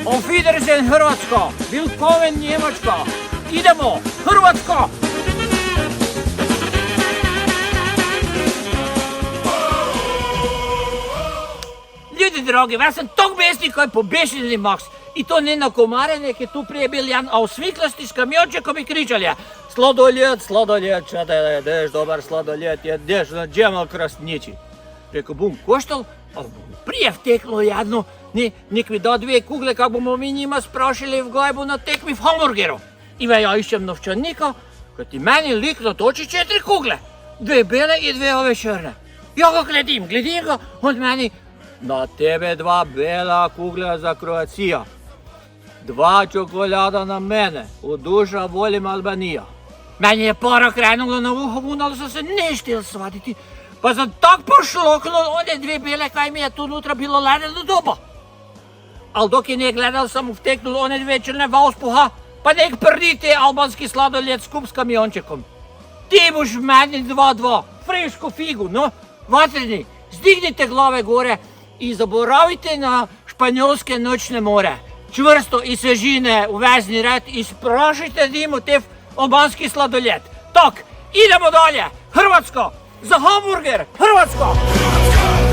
Auf Wiedersehen, Hrvatska! Willkommen, Njemačka! Idemo, Hrvatska! Ljudi dragi, jaz sem tako besni, kaj pobešeni Max. I to ne na komare, nek je tu prije bil Jan, a v sviklasti s kamiončekom i kričali je sladoled, če da jedeš dobar sladoled, jedeš na džemal krasniči. Rekao, bum koštal, a prije vteklo jedno, nek mi da 2 kugle, kak bomo mi njima sprašili v gajbu na tekmi v hamburgeru. I ja iščem novčanika, kad ti meni lik natoči 4 kugle, 2 bele i 2 ove črne. Ja ga gledim ga, on meni, na tebe 2 bela kugla za Kroacija, 2 čokolada na mene, u duša volim Albanija. Meni je para krenula na uho, ali sam se ne štel svaditi, pa sam tak pošloknul one 2 bele, kaj mi je tu unutra bilo ledeno doba. Al dok je ne gledal, sam vteknul one 2 črne v auspuha, pa nek prdite albanski sladoled skup s kamiončekom. Ti boš meni 2-2, friško figu, no, vatreni, zdignite glave gore i zaboravite na španjolske nočne more. Čvrsto i svežine u vezni red i sprašajte Dimu te albanski sladoled. Tak, idemo dalje, Hrvatska, za hamburger, Hrvatska!